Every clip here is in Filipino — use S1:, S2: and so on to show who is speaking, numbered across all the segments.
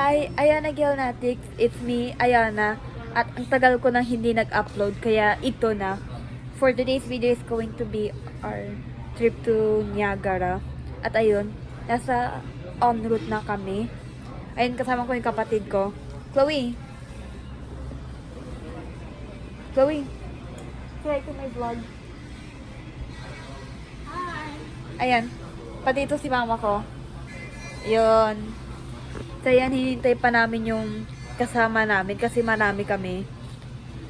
S1: Hi, Ayana Gilnatics. It's me, Ayana. At ang tagal ko nang hindi nag-upload, kaya ito na. For today's video is going to be our trip to Niagara. At ayun, nasa en route na kami. Ayun, kasama ko yung kapatid ko. Chloe! Chloe! Say hi to my vlog. Hi! Ayan, pati ito si mama ko. Yun. So yan, hinintay pa namin yung kasama namin kasi marami kami.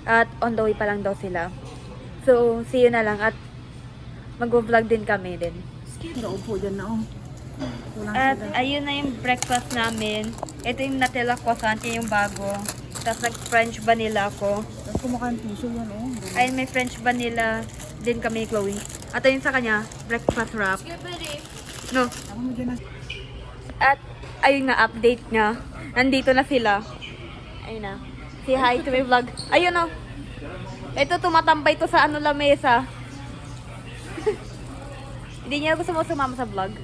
S1: At on the way pa lang daw sila. So, see you na lang at mag-vlog din kami din.
S2: Naupo dyan na, oh.
S1: At ayun na yung breakfast namin. Ito yung Nutella croissant, yung bago. Tapos nag-French vanilla ako.
S2: Tapos kumakain tissue yan, oh.
S1: Ayun, may French vanilla din kami, Chloe. At ayun sa kanya, breakfast wrap. No.
S2: Ako mo dyan na.
S1: At ayun nga, update niya. Nandito na sila. Ayun na. Say hi to my vlog. Ayun o. Ito, tumatambay to sa ano lamesa. Hindi niya gusto mo sumama sa vlog.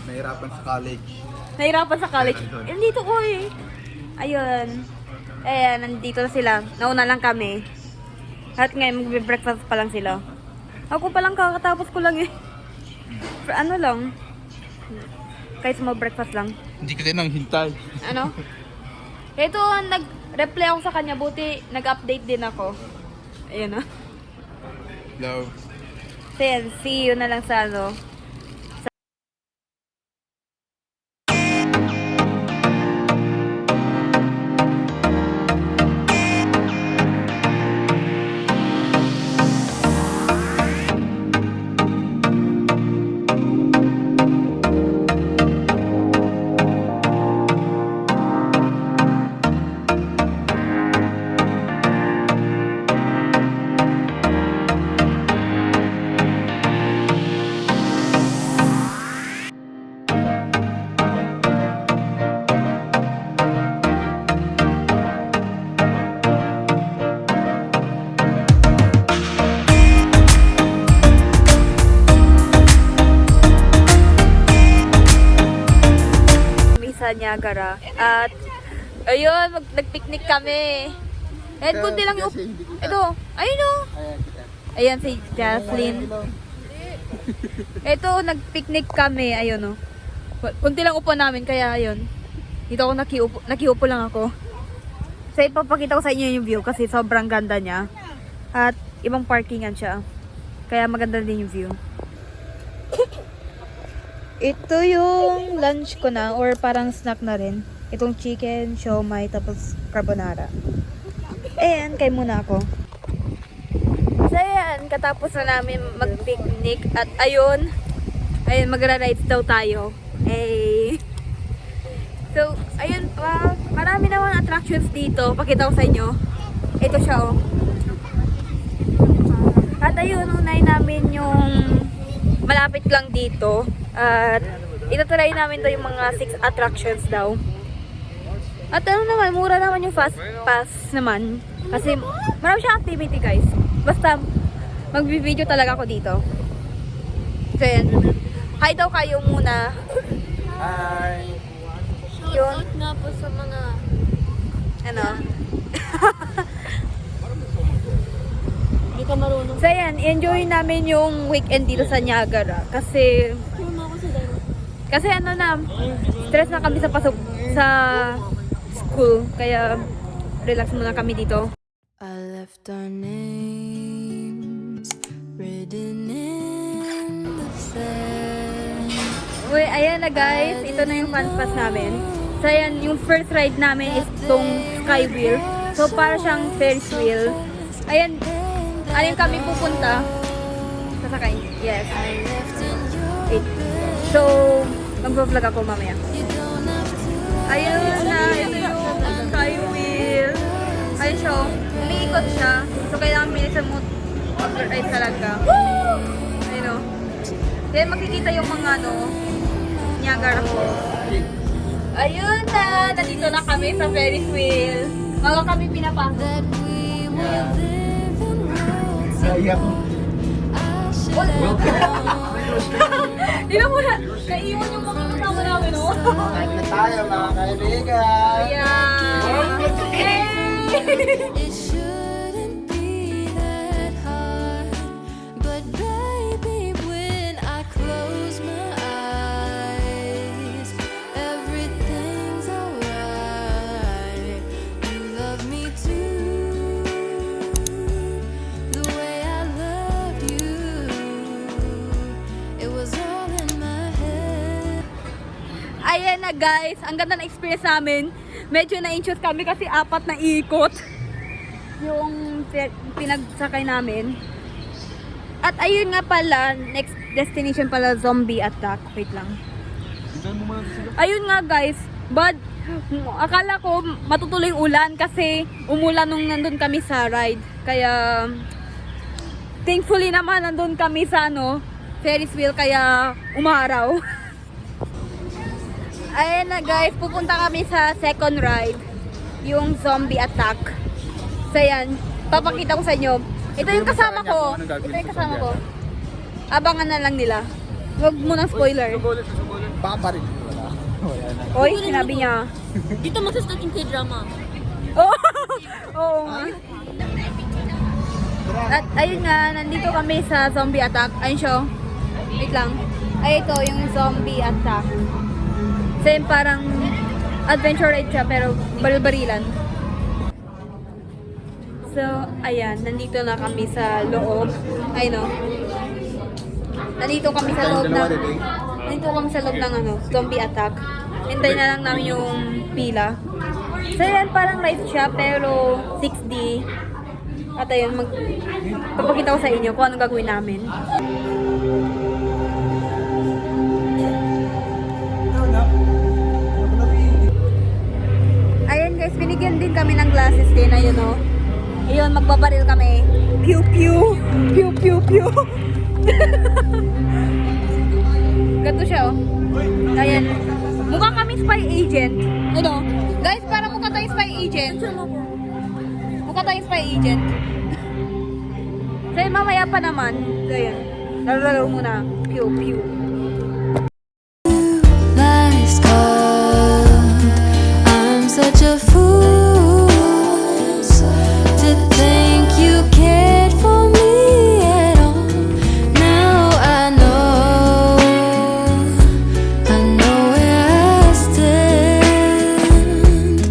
S3: Nahirapan sa college.
S1: Nahirapan sa college. Nandito ko eh. Ayun. Ayan, nandito na sila. Nauna lang kami. At ngayon, mag-breakfast pa lang sila. Ako pa lang, kakatapos ko lang eh. Ano lang. Kahit small breakfast lang.
S3: Hindi kasi nang hintay.
S1: Ano? Ito, nag-reply ako sa kanya. Buti, nag-update din ako. Ayun na.
S3: Hello.
S1: So yan, see you na lang sa ano. Sa Niagara. At ayun, nag-picnic kami. And kunti lang yung ito. Ayun o. Ayan si Jocelyn. Ito, nag-picnic kami. Ayun o. Kunti lang upo namin, kaya ayun. Dito ako nakiupo lang ako. So ipapakita ko sa inyo yung view kasi sobrang ganda niya. At ibang parkingan siya. Kaya maganda din yung view. Ito yung lunch ko na or parang snack na rin. Itong chicken, siomai, tapos carbonara. Ayan, kain muna ako. So ayan, katapos na namin mag-picnic at ayun, magra-rides daw tayo. So, ayun pa, marami naman attractions dito. Pakita ko sa inyo. Ito siya oh. At ayun, unay namin yung malapit lang dito. At itatry namin daw yung mga 6 attractions daw. At ano naman, mura naman yung fast pass naman. Kasi marami siyang activity guys. Basta mag-video talaga ako dito. So yan. Hi daw kayo muna.
S3: Hi!
S1: Yun.
S4: Na po sa mga
S1: Ano?
S4: hindi ka marunong.
S1: So yan, enjoy namin yung weekend dito sa Niagara. Kasi ano na, stress na kami sa pasok sa school. Kaya relax muna kami dito.
S5: I left our names written in the sand.
S1: Uy, ayan na guys. Ito na yung fun pass namin. So ayan, yung first ride namin is tong sky wheel. So para siyang Ferris wheel. Ayan, alin kami pupunta? Sasakay. Yes. Wait. So, mag-vlog ako mamaya. Ayun na, ito yung sky wheel. Ayun siya, umiikot siya. So, kailangan bilisan mo mag-ride talaga. Ayun o. Then, makikita yung mga Niagara Falls. Ayun na, nandito na kami sa Ferris wheel. Bago kami pinapasok.
S3: Sayang.
S1: Di ba muna, naiiwan yung mga kasama namin, no?
S3: Kain na tayo mga kaibigan.
S5: It shouldn't be that hard, but baby, when I close my eyes, everything's alright. You love me too, the way I loved you. It was all in my head.
S1: Ayan na guys, ang ganda na experience namin. Medyo na-anxious kami kasi 4 na ikot yung pinagsakay namin. At ayun nga pala, next destination pala, zombie attack. Wait lang. Ayun nga guys, but akala ko matutuloy yung ulan kasi umulan nung nandun kami sa ride. Kaya thankfully naman nandun kami sa Ferris wheel kaya umaraw. Ayan na guys, pupunta kami sa second ride, yung zombie attack. So yan, papakita ko sa inyo. Ito yung kasama ko. Ito yung kasama ko. Abangan na lang nila. Huwag mo ng spoiler.
S3: Baka rin. Wala na.
S1: Oy, sinabi niya.
S4: Dito magsastart yung K-drama.
S1: Oh, oo nga. At ayun nga, nandito kami sa zombie attack. Ayun siya. Wait lang. Ay, ito yung zombie attack. Same parang adventure ride siya pero baril-barilan. So, ayan, nandito na kami sa loob. Ay no. Nandito kami sa loob ng zombie attack. Hintay na lang namin yung pila. So, ayan, parang ride siya pero 6D. At ayun, papakita ko sa inyo kung anong gagawin namin. Ayan guys, binigyan din kami ng glasses din. Ayun o. Ayun, magbabaril kami. Pew pew! Pew pew pew! Gato siya o. Ayan. Mukha kami spy agent. Ano? Guys, parang mukha tayong spy agent. Mukha tayong spy agent. So mamaya pa naman. So ayan. Laro muna. Pew pew.
S5: Last call. I'm such a fool to think you cared for me at all. Now I know where I stand.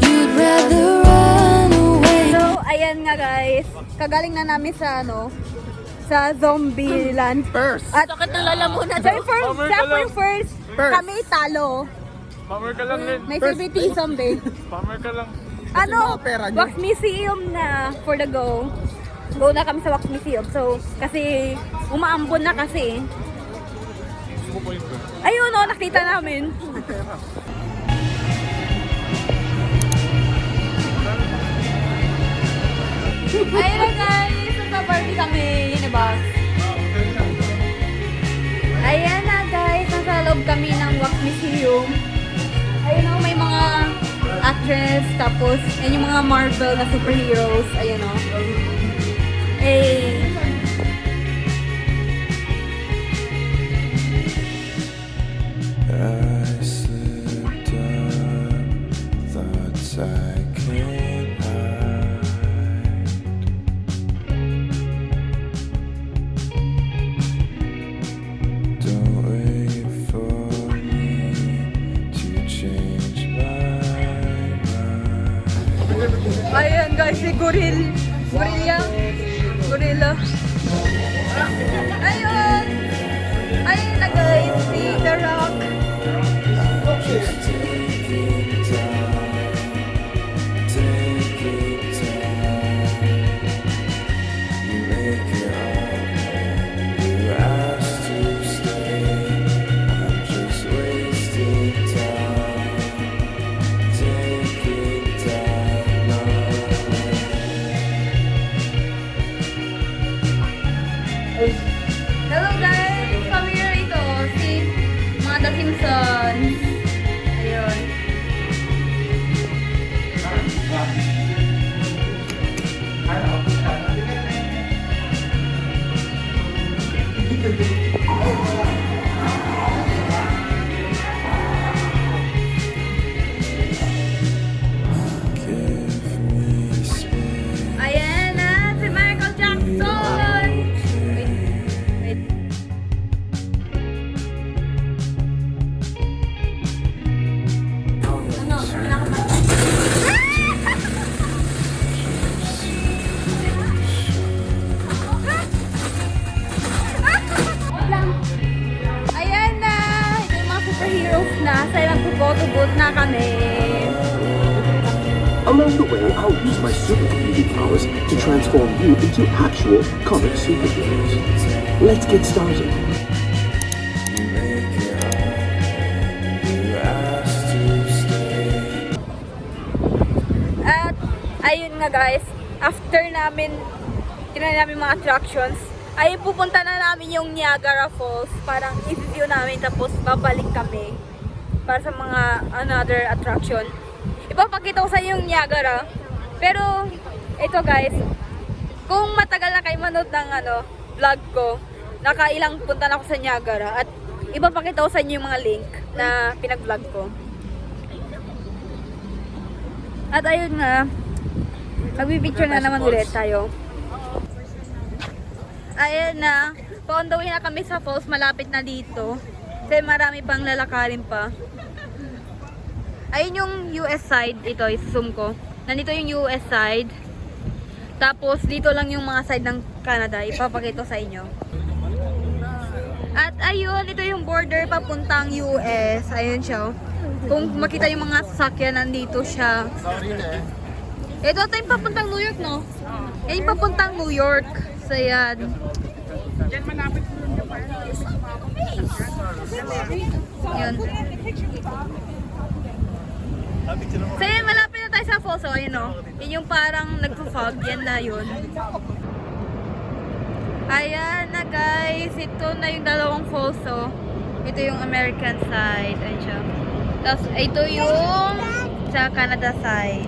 S5: You'd rather run away.
S1: So ayan nga guys. Kagaling na namin sa sa zombie land.
S3: First!
S1: At
S4: Sakit ng lalamunan.
S1: first, kami talo.
S3: Pammer ka lang, Len.
S1: May celebrity zombie.
S3: Pammer ka lang. pera niyo?
S1: Wax Museum na for the go. Go na kami sa Wax Museum. So, kasi umaambon na kasi. Ayun o, nakita namin. Ayun na guys, nagpa-party kami. Diba? Ayan na guys, nasa loob kami ng Wax Museum. Ayun o, may mga actress, tapos yan yung mga Marvel na superheroes. Ayun o. Eh,
S6: I slipped up, thoughts I can't hide. Don't wait for me to change my mind.
S1: ayan guys, si Gorilla. Ayun! Ayun na guys, si The Rock.
S6: Just taking time, taking time. You make it hard, you ask to stay. I'm just wasting time, taking time away.
S1: Hello guys! Familiar ito, si mga The Simpsons. na kami.
S7: Along the way, I'll use my super computing powers to transform you into actual comic superheroes. Let's get started.
S6: You make it hard, you ask to stay.
S1: At ayun nga guys, after namin tinry namin mga attractions, ay pupunta na namin yung Niagara Falls. Parang i-view namin tapos babalik kami para sa mga another attraction. Ipapakita ko sa inyo yung Niagara. Pero ito guys, kung matagal na kayo manood ng vlog ko, nakailang punta na ako sa Niagara at ipapakita ko sa inyo yung mga link na pinag-vlog ko. At ayun nga, magbibicture na naman ulit tayo. Ayun na, pa-on the way na kami sa falls, malapit na dito. Kasi marami pang lalakarin pa. Ayun yung US side, ito, i-zoom ko. Nandito yung US side. Tapos dito lang yung mga side ng Canada, ipapakita sa inyo. At ayun, ito yung border papuntang US. Ayun siya. Kung makita yung mga sasakyan, nandito siya. Ito yung papuntang New York, no? Yan yung papuntang New York. So yan. Yun. So yan, malapit na tayo sa falls. So ayun, no? Yun yung parang nagpo-fog. Yan na yun. Ayan na guys. Ito na yung dalawang falls. So, ito yung American side. Ayun siya. Tapos ito yung sa Canada side.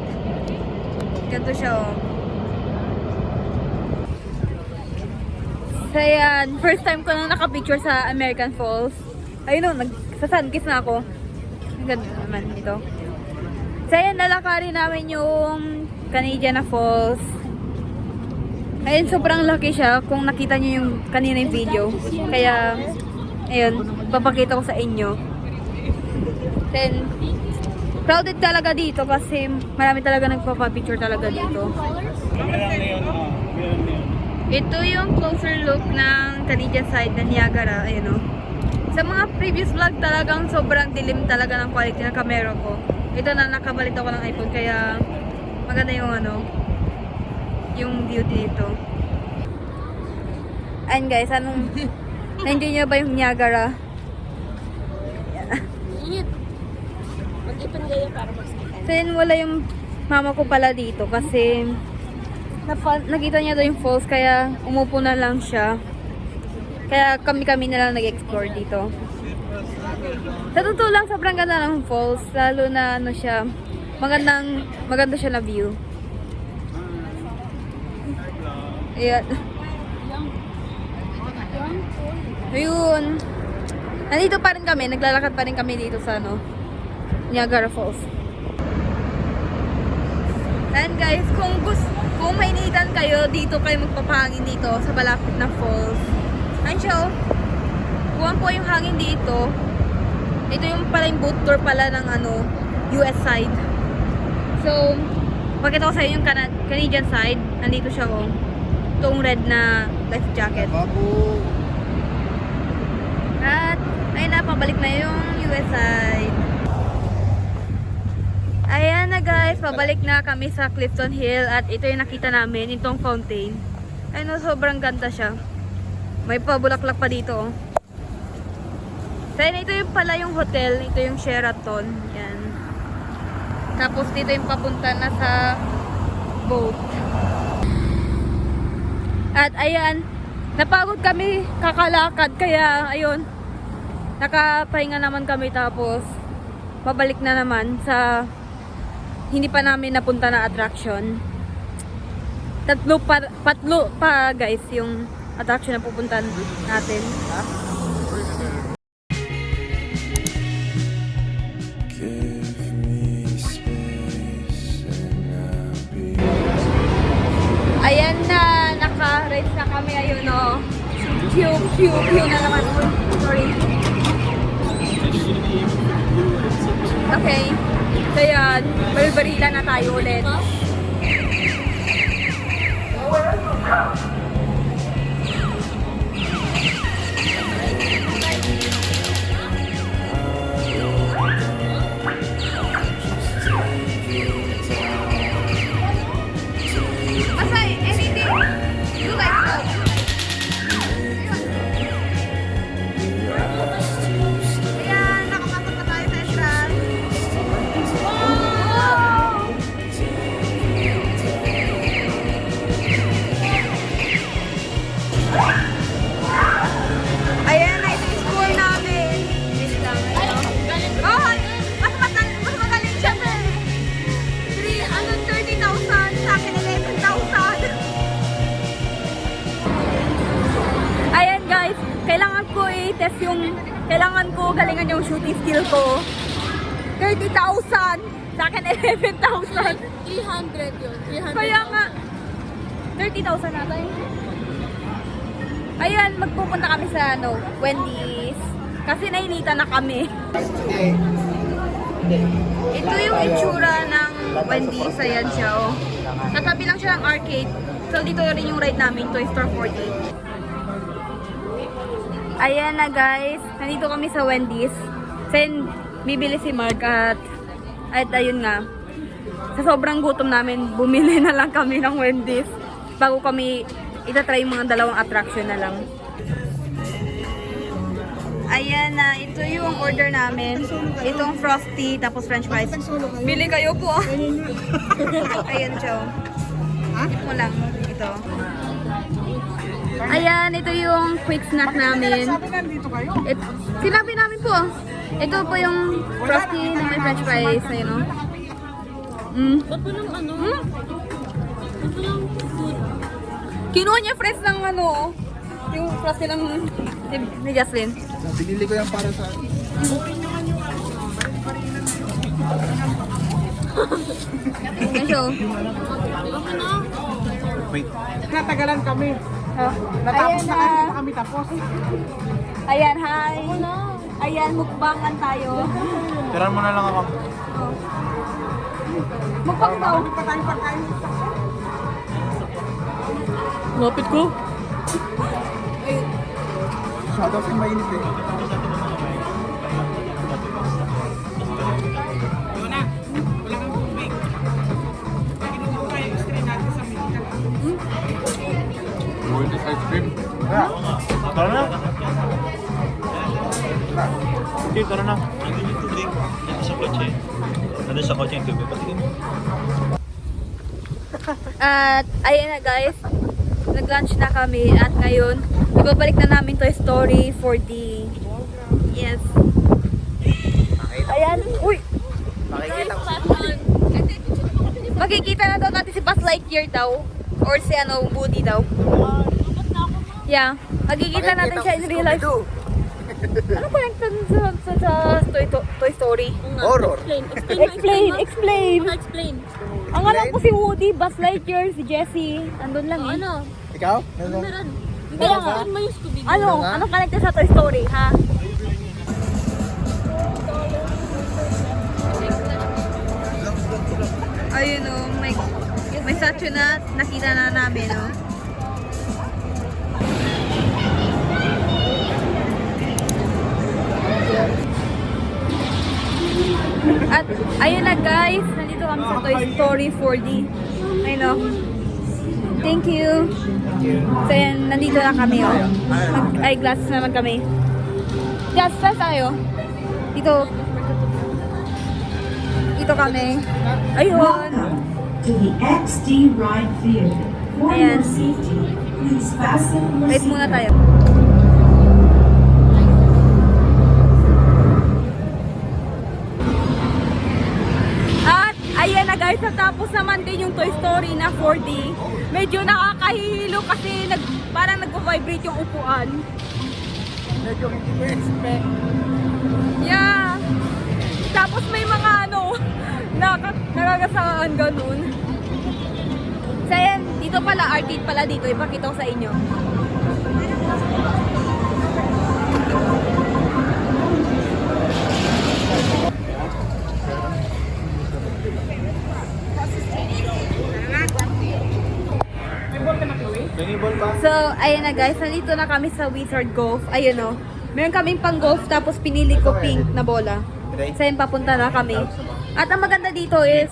S1: Ganito siya, oh. So yan, first time ko na nakapicture sa American Falls. Ayun o, nagsa-sunkiss na ako. Ang ganda naman dito. So yan, lalakarin namin yung Canadian na Falls. Ayun, sobrang laki siya kung nakita nyo yung kanina yung video. Kaya, ayun, papakita ko sa inyo. Then, crowded talaga dito kasi marami talaga nagpapapicture talaga dito. Ito yung closer look ng Canadian side ng Niagara. Ayun, o. Sa mga previous vlog talagang sobrang dilim talaga ng quality ng camera ko. Ito na nakabalit ako ng iPhone kaya maganda yung yung view dito. Ayun guys, na-enjoy nyo ba yung Niagara?
S4: Init. Mag-ipon kayo para magsakitan.
S1: So yun, wala yung mama ko pala dito kasi nakita niya daw yung falls kaya umupo na lang siya. Kaya kami na lang nag-explore dito. Sa totoo lang, sobrang ganda ng falls. Lalo na siya, maganda siya na view. Ayan. Ayun. Nandito pa rin kami, naglalakad pa rin kami dito sa Niagara Falls. And guys, kung mainitan kayo, dito kayo magpapahangin dito sa malapit na falls. And siya, buwan po yung hangin dito. Ito yung pala yung boat tour pala ng US side. So, pakita ko sa inyo yung Canadian side. Nandito siya, oh. Itong red na life jacket. At, ayun na, pabalik na yung US side. Ayan na guys, pabalik na kami sa Clifton Hill at ito yung nakita namin, itong fountain. Ayun, sobrang ganda siya. May pabulaklak pa dito. So ito yung pala yung hotel, ito yung Sheraton. Yan. Tapos dito yung papunta na sa boat. At ayan, napagod kami kakalakad kaya ayun, nakapahinga naman kami tapos pabalik na naman sa hindi pa namin napunta na attraction. Patlo pa guys yung attraction na pupuntahan natin.
S6: Give me space and I'll be.
S1: Ayan na, naka-ride na kami. Ayun o. Pew na naman. Sorry. Okay. So yan, baril-barila na tayo ulit. 30,000! Sa akin, 11,000!
S4: 300 yun. 300.
S1: Kaya nga, 30,000 na tayo. Ayan, magpupunta kami sa Wendy's. Kasi nainita na kami. Ito yung itsura ng Wendy's. Ayan siya, oh. Katabi lang siya ng arcade. So, dito rin yung ride namin, Toy Store 4D. Ayan na, guys. Nandito kami sa Wendy's. Then, bibili si Mark at ayun nga. Sa sobrang gutom namin, bumili na lang kami ng Wendy's bago kami itatry yung mga dalawang attraction na lang. Ayan na, ito yung order namin. Itong Frosty, tapos french fries. Bili kayo po. Ayan, Joe. Ito mo lang. Ito. Ayan, ito yung quick snack namin. Sinabi namin po. Ito po yung Frosty na may french fries. Ayun, o.
S4: Ba't mo lang ano? Ba't mo lang food?
S1: Kinuha niya friends ng ano, yung Frosty lang ni Jocelyn.
S3: Binili ko yan para sa...
S1: Medyo.
S3: Wait.
S2: Natagalan kami.
S1: Ayan na.
S2: Kami tapos.
S1: Ayan, hi. Ayan, mukbangan tayo.
S3: Tiran mo na lang ako.
S1: Mukbang daw.
S4: Lapit ko.
S3: Masyado kasi mainit eh. Golden ice cream. Tara na. Okay, tara na.
S8: Sa kotse. Ano sa kotse yung tubig?
S1: At ayan na, guys. Nag-lunch na kami at ngayon ibabalik na namin Toy Story 4D. Yes. Ayan. Uy! Makikita na daw natin si Buzz Lightyear daw. Or si Woody daw. Yeah. Makikita natin siya in real life. Ano connected sa Toy Story?
S3: Horror.
S1: Explain.
S4: Explain.
S1: Ang alam ko si Woody, Buzz Lightyear, si Jessie. Andun lang eh.
S4: Ano?
S3: Ikaw?
S4: Meron. Hindi
S1: Kaya
S4: ako
S1: nga.
S4: mo yung Scooby-Doo.
S1: Ano connected sa Toy Story, ha? Ayun o, may statue na nakita na namin, o. At ayun na, guys, nandito kami sa Toy Story 4D. Ayun o. Thank you. So yan, nandito na kami, oh. Mag-eyeglasses naman kami. Glasses tayo. Dito kami. Ayun.
S9: To the XD Ride Field. For
S1: Ayan.
S9: your safety, please fasten your
S1: Wait muna tayo. At ayan na, guys, natapos naman din yung Toy Story na 4D. Medyo nakakahilo kasi parang nag-vibrate yung upuan.
S3: Medyo hindi ko expect.
S1: Yeah. Tapos may mga nakagasaan ganun. So ayan, dito pala, arcade pala dito. Ipakita ko sa inyo. So, ayan na, guys. Nandito na kami sa Wizard Golf. Ayun o. Meron kaming pang golf tapos pinili ko pink na bola. So, yun, papunta na kami. At ang maganda dito is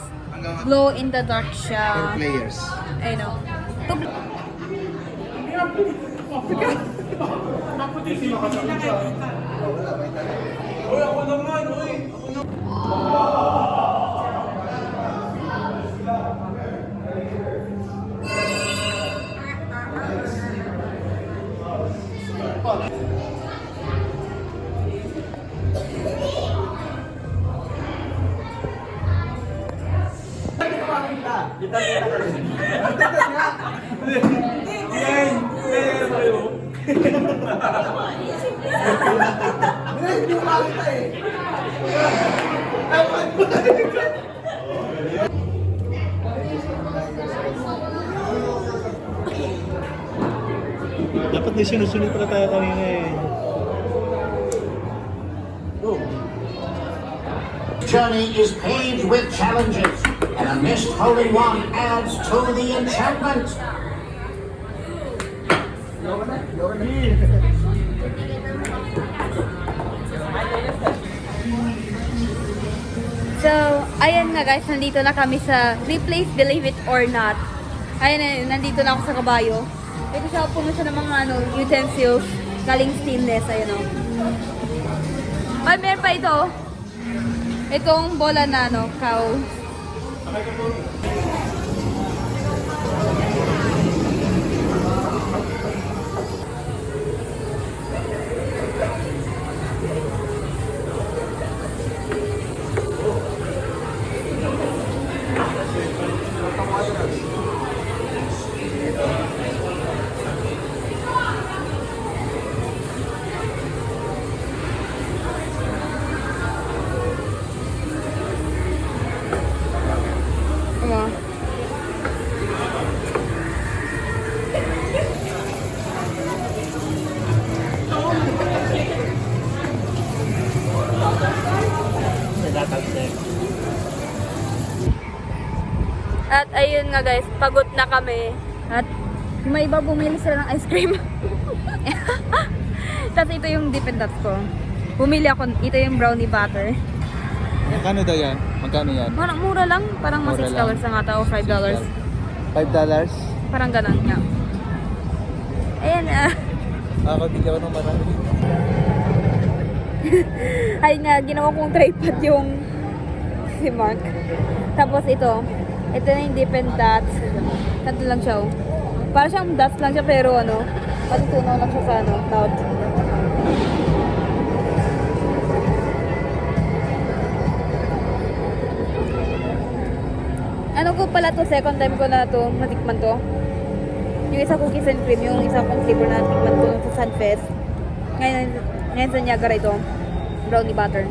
S1: glow in the dark siya.
S3: Players.
S1: Ayun o.
S3: Hindi ko makita eh.
S8: Dapat may sinusunod pala tayo kanina eh.
S10: Journey is paved with challenges, and a missed hole in one adds to the enchantment.
S1: So, ayan nga guys, nandito na kami sa Replace Believe It or Not. Ayan na, nandito na ako sa kabayo. Ito siya, puno siya ng mga utensils, galing stainless, ayan o. Ay, meron pa ito. Itong bola na, cow. Ano? At ayun nga guys, pagod na kami. At may iba bumili sila ng ice cream. Tapos ito yung Dippin' Dots ko. Bumili ako, ito yung brownie butter.
S3: Magkano daw yan? Magkano yan?
S1: Parang mura lang, parang mga
S3: Mura
S1: $6 na ata o $5.
S3: $5?
S1: Parang ganun nga. Ayan
S3: Nakakabili ako ng marami.
S1: ay nga, ginawa kong tripod yung si Mark. Tapos ito na yung Dippin' Dots. Tanto lang siya oh. Parang siyang dots lang siya pero matutunaw lang siya sa tout. Ano ko pala to, second time ko na to natikman to. Yung isa cookies and cream, yung isa kong flavor na natikman ko sa Sunfest. Ngayon sa Niagara ito, brownie butter.